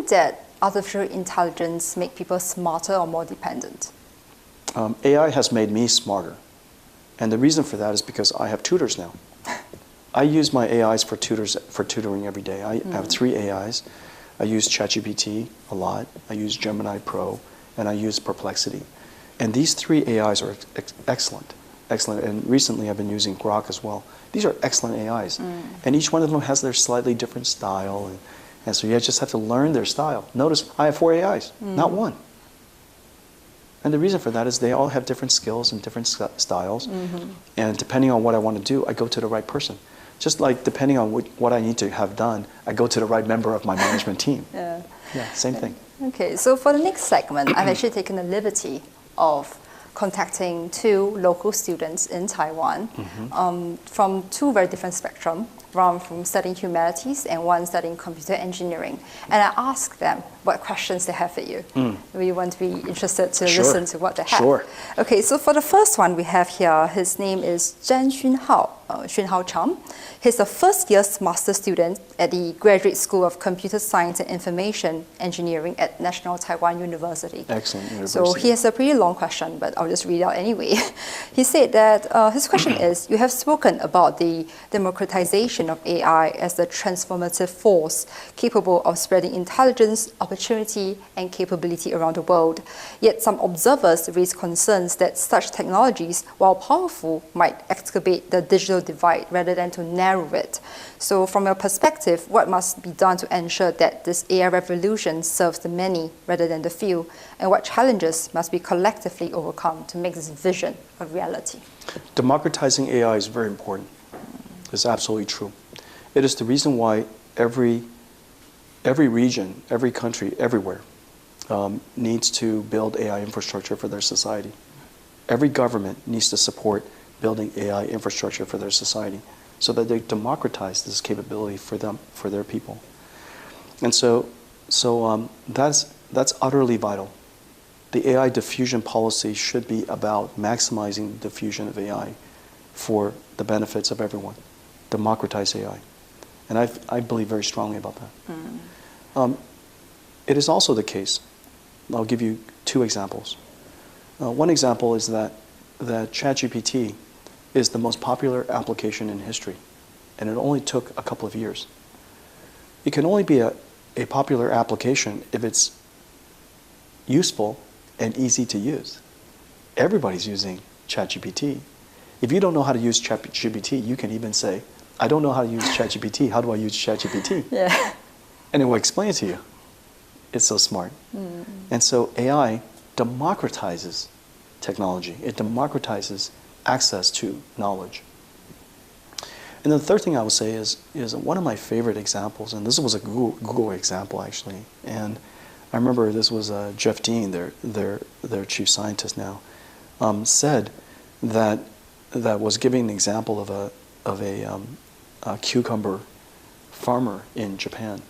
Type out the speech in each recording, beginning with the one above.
think that artificial intelligence make people smarter or more dependent? AI has made me smarter. And the reason for that is because I have tutors now. I use my AIs for tutoring every day. I have 3 AIs. I use ChatGPT a lot. I use Gemini Pro, and I use Perplexity. And these 3 AIs are excellent. And recently I've been using Grok as well. These are excellent AIs. And each one of them has their slightly different style. And so you just have to learn their style. Notice I have 4 AIs, not 1. And the reason for that is they all have different skills and different styles. And depending on what I want to do, I go to the right person. Just like depending on what I need to have done, I go to the right member of my management team. Yeah, same thing. Okay, so for the next segment, I've actually taken the liberty of contacting 2 local students in Taiwan from 2 very different spectrums, one from studying humanities and one studying computer engineering. And I asked them what questions they have for you. We want to be interested to listen to what they have. Sure. Okay, so for the first one we have here, his name is Xunhao Chang. He's a first-year master student at the Graduate School of Computer Science and Information Engineering at National Taiwan University. Excellent university. So he has a pretty long question, but I'll just read it out anyway. He said that his question is, you have spoken about the democratization of AI as the transformative force capable of spreading intelligence, opportunity, and capability around the world. Yet some observers raise concerns that such technologies, while powerful, might excavate the digital divide rather than to narrow it. So from your perspective, what must be done to ensure that this AI revolution serves the many rather than the few? And what challenges must be collectively overcome to make this vision a reality? Democratizing AI is very important. It's absolutely true. It is the reason why every region, every country, everywhere needs to build AI infrastructure for their society. Every government needs to support building AI infrastructure for their society so that they democratize this capability for them, for their people. And so that's utterly vital. The AI diffusion policy should be about maximizing the diffusion of AI for the benefits of everyone. Democratize AI. And I believe very strongly about that. It is also the case, I'll give you 2 examples. One example is that ChatGPT is the most popular application in history, and it only took a couple of years. It can only be a popular application if it's useful and easy to use. Everybody's using ChatGPT. If you don't know how to use ChatGPT, you can even say, I don't know how to use ChatGPT. How do I use ChatGPT? Yeah. And it will explain it to you. It's so smart. And so AI democratizes technology. It democratizes access to knowledge. And the third thing I would say is one of my favorite examples, and this was a Google example actually, and I remember this was Jeff Dean, their chief scientist now, said that was giving an example of a cucumber farmer in Japan,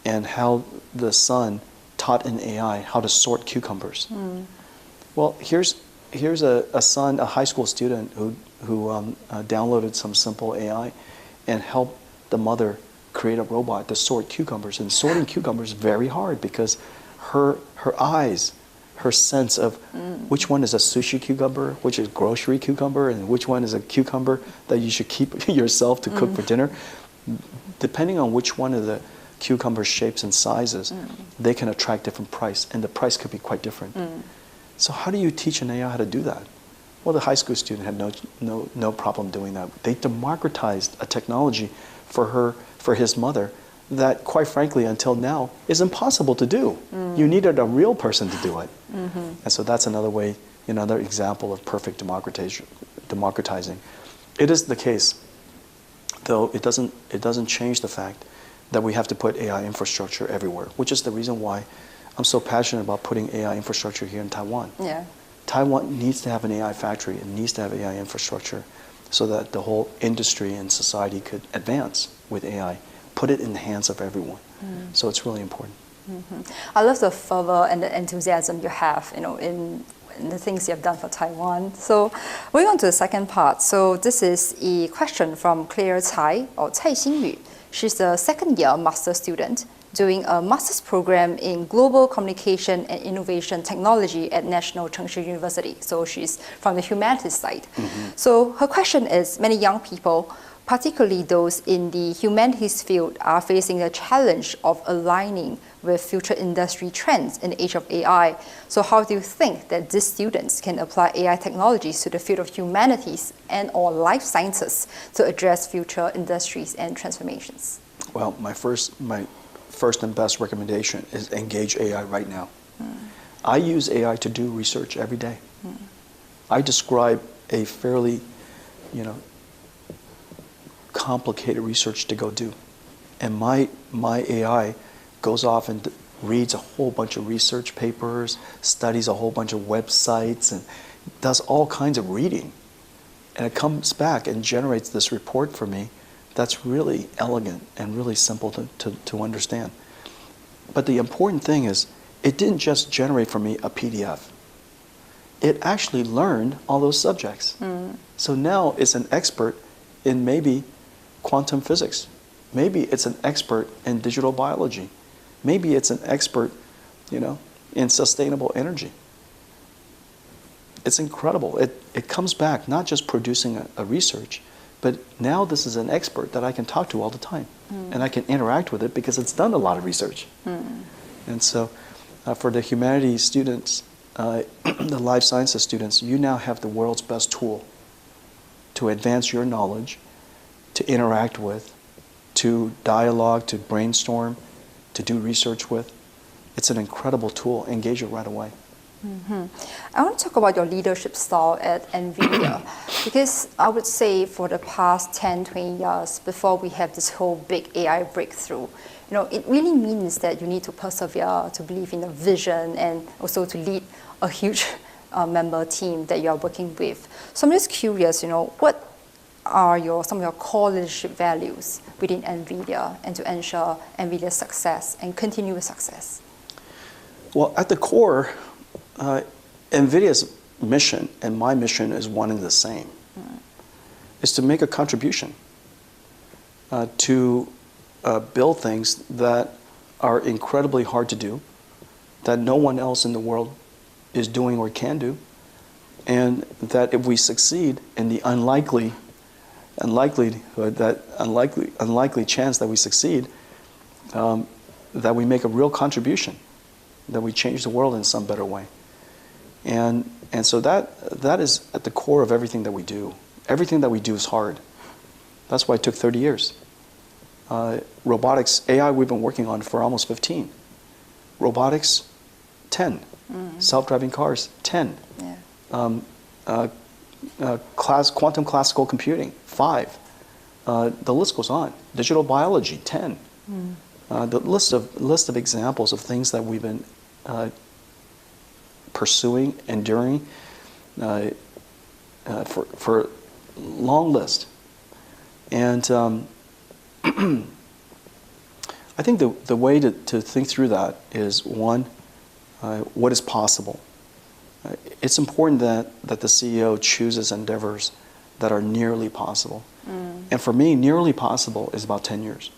and how the son taught an AI how to sort cucumbers. Well, here's a son, a high school student who downloaded some simple AI and helped the mother create a robot to sort cucumbers. And sorting cucumbers is very hard because her eyes, her sense of which one is a sushi cucumber, which is grocery cucumber, and which one is a cucumber that you should keep yourself to cook for dinner. Depending on which one of the cucumber shapes and sizes, they can attract different price, and the price could be quite different. So how do you teach an AI how to do that? Well, the high school student had no problem doing that. They democratized a technology for his mother that, quite frankly, until now, is impossible to do. You needed a real person to do it. And so that's another way, another example of perfect democratizing. It is the case, though it doesn't change the fact that we have to put AI infrastructure everywhere, which is the reason why I'm so passionate about putting AI infrastructure here in Taiwan. Yeah. Taiwan needs to have an AI factory. It needs to have AI infrastructure so that the whole industry and society could advance with AI, put it in the hands of everyone. So it's really important. I love the fervor and the enthusiasm you have, in the things you have done for Taiwan. So moving on to the second part. So this is a question from Claire Tsai, or Cai Xinyu. She's a second-year master student doing a master's program in global communication and innovation technology at National Chengchi University. So she's from the humanities side. So her question is, many young people, particularly those in the humanities field, are facing the challenge of aligning with future industry trends in the age of AI. So how do you think that these students can apply AI technologies to the field of humanities and or life sciences to address future industries and transformations? Well, my first and best recommendation is engage AI right now. I use AI to do research every day. I describe a fairly, complicated research to go do. And my AI goes off and reads a whole bunch of research papers, studies a whole bunch of websites, and does all kinds of reading. And it comes back and generates this report for me that's really elegant and really simple to understand. But the important thing is, it didn't just generate for me a PDF. It actually learned all those subjects. So now it's an expert in maybe quantum physics. Maybe it's an expert in digital biology. Maybe it's an expert, in sustainable energy. It's incredible. It comes back not just producing a research, but now this is an expert that I can talk to all the time. And I can interact with it because it's done a lot of research. And so for the humanities students, the life sciences students, you now have the world's best tool to advance your knowledge, to interact with, to dialogue, to brainstorm, to do research with. It's an incredible tool. Engage it right away. I want to talk about your leadership style at NVIDIA because I would say for the past 10, 20 years before we have this whole big AI breakthrough, it really means that you need to persevere, to believe in a vision, and also to lead a huge member team that you are working with. So I'm just curious, what are some of your core leadership values within NVIDIA and to ensure NVIDIA's success and continuous success? Well, at the core, NVIDIA's mission and my mission is one and the same. Is to make a contribution to build things that are incredibly hard to do, that no one else in the world is doing or can do, and that if we succeed in the unlikely chance that we succeed, that we make a real contribution, that we change the world in some better way. And so that is at the core of everything that we do. Everything that we do is hard. That's why it took 30 years. Robotics, AI we've been working on for almost 15. Robotics, 10. Self-driving cars, 10. Yeah. Quantum classical computing, 5. The list goes on. Digital biology, 10. The list of examples of things that we've been pursuing, enduring, for long list. And I think the way to think through that is, one, what is possible. It's important that the CEO chooses endeavors that are nearly possible. And for me, nearly possible is about 10 years.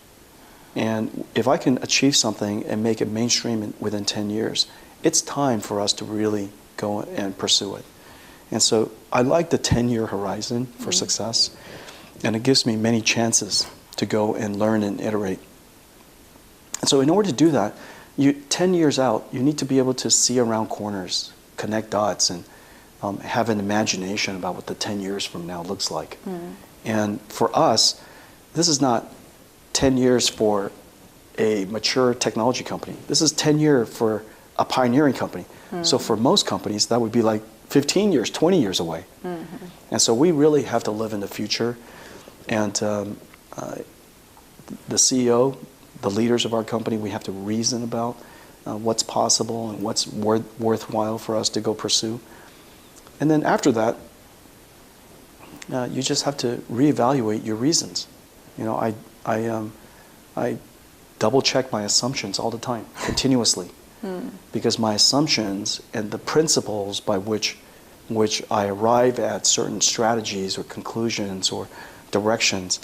And if I can achieve something and make it mainstream within 10 years, it's time for us to really go and pursue it. And so I like the 10-year horizon for success, and it gives me many chances to go and learn and iterate. And so in order to do that, 10 years out, you need to be able to see around corners, connect dots, and have an imagination about what the 10 years from now looks like. And for us, this is not 10 years for a mature technology company. This is 10 years for a pioneering company. So for most companies, that would be like 15 years, 20 years away. And so we really have to live in the future. And the CEO, the leaders of our company, we have to reason about what's possible and what's worthwhile for us to go pursue. And then after that, you just have to reevaluate your reasons. I double check my assumptions all the time, continuously, because my assumptions and the principles by which I arrive at certain strategies or conclusions or directions,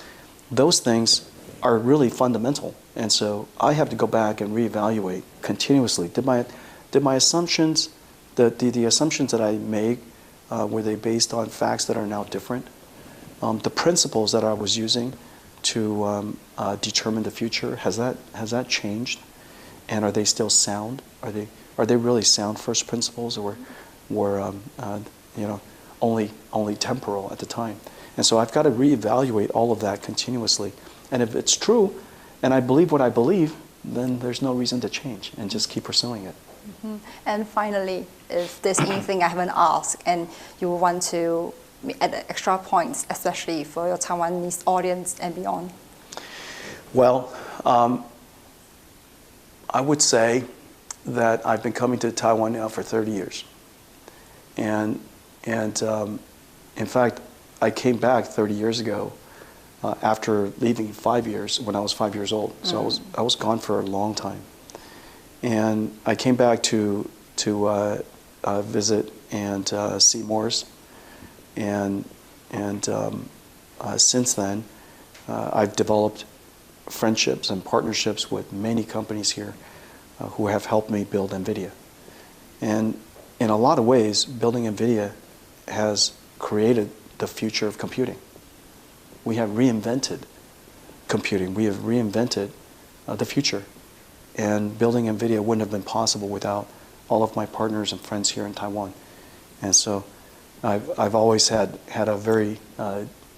those things are really fundamental. And so I have to go back and reevaluate continuously. Did my assumptions, the assumptions that I made, were they based on facts that are now different? The principles that I was using to determine the future, has that changed? And are they still sound? Are they really sound first principles, or were only temporal at the time? And so I've got to reevaluate all of that continuously. And if it's true, and I believe what I believe, then there's no reason to change, and just keep pursuing it. Mm-hmm. And finally, if there's anything I haven't asked and you want to add extra points, especially for your Taiwanese audience and beyond. Well, I would say that I've been coming to Taiwan now for 30 years. And in fact, I came back 30 years ago after leaving 5 years, when I was 5 years old. So I was gone for a long time. And I came back to visit and see Morris. And since then, I've developed friendships and partnerships with many companies here who have helped me build NVIDIA. And in a lot of ways, building NVIDIA has created the future of computing. We have reinvented computing. We have reinvented the future. And building NVIDIA wouldn't have been possible without all of my partners and friends here in Taiwan. And so I've always had a very,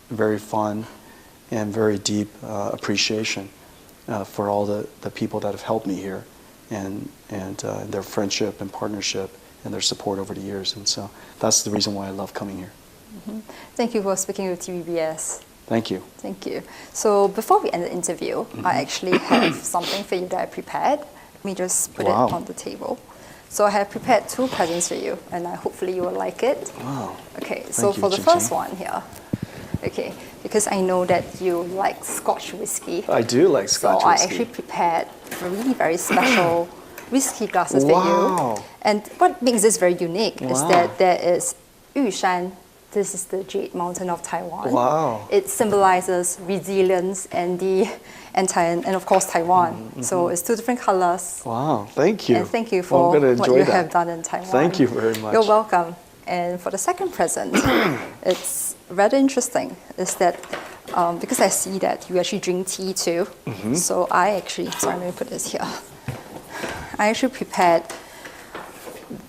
very fun and very deep appreciation for all the people that have helped me here, and their friendship and partnership and their support over the years. And so that's the reason why I love coming here. Mm-hmm. Thank you for speaking with TVBS. Thank you. Thank you. So before we end the interview, I actually have something for you that I prepared. Let me just put it on the table. So I have prepared 2 presents for you, and hopefully you will like it. Wow. Okay, so for the first one here, okay, because I know that you like Scotch whiskey. I do like Scotch whiskey. So I actually prepared really very special whiskey glasses for you. And what makes this very unique is that there is Yushan. This is the Jade Mountain of Taiwan. Wow. It symbolizes resilience and of course Taiwan. Mm-hmm. So it's 2 different colors. Wow, thank you. And thank you for what you have done in Taiwan. Thank you very much. You're welcome. And for the second present, it's rather interesting, is that because I see that you actually drink tea too. Mm-hmm. So let me put this here. I actually prepared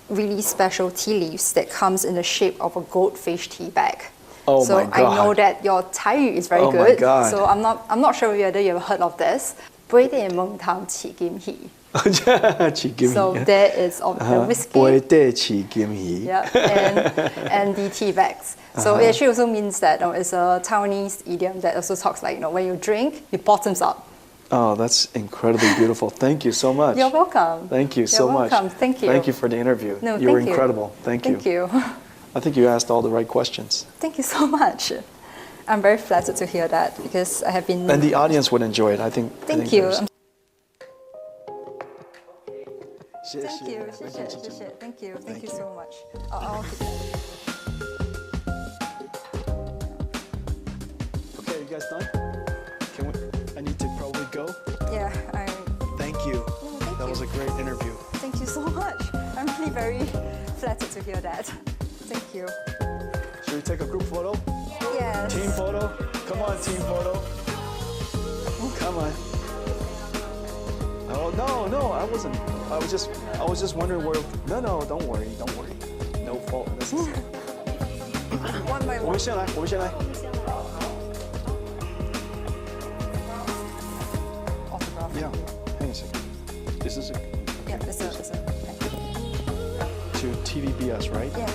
really special tea leaves that comes in the shape of a goldfish tea bag. Oh so my God. I know that your Thai is very good. My God. So I'm not sure whether you ever heard of this. So there is the whiskey. Yeah, and the tea bags. So it actually also means that it's a Taiwanese idiom that also talks like, when you drink, it bottoms up. Oh, that's incredibly beautiful. Thank you so much. You're welcome. Thank you so much. You're welcome. Thank you. Thank you for the interview. No, you were thank you. incredible. Thank you. Thank you. I think you asked all the right questions. Thank you so much. I'm very flattered to hear that, because I have been... And the audience would enjoy it, I think. Thank you. Thank you. Thank you so much. I'll keep it. Okay, you guys done? I need to probably go. Yeah, Thank you. Oh, thank That you. was a great interview. Thank you so much. I'm really very flattered to hear that. Thank you. Should we take a group photo? Yes. Team photo? Come on, team photo. Come on. Oh, no, I wasn't. I was just wondering where. No, don't worry. No fault. This is. One by one. 我们先来。Autograph. Yeah. Hang on a second. This is a. Yeah, it's a. To TVBS, right? Yeah.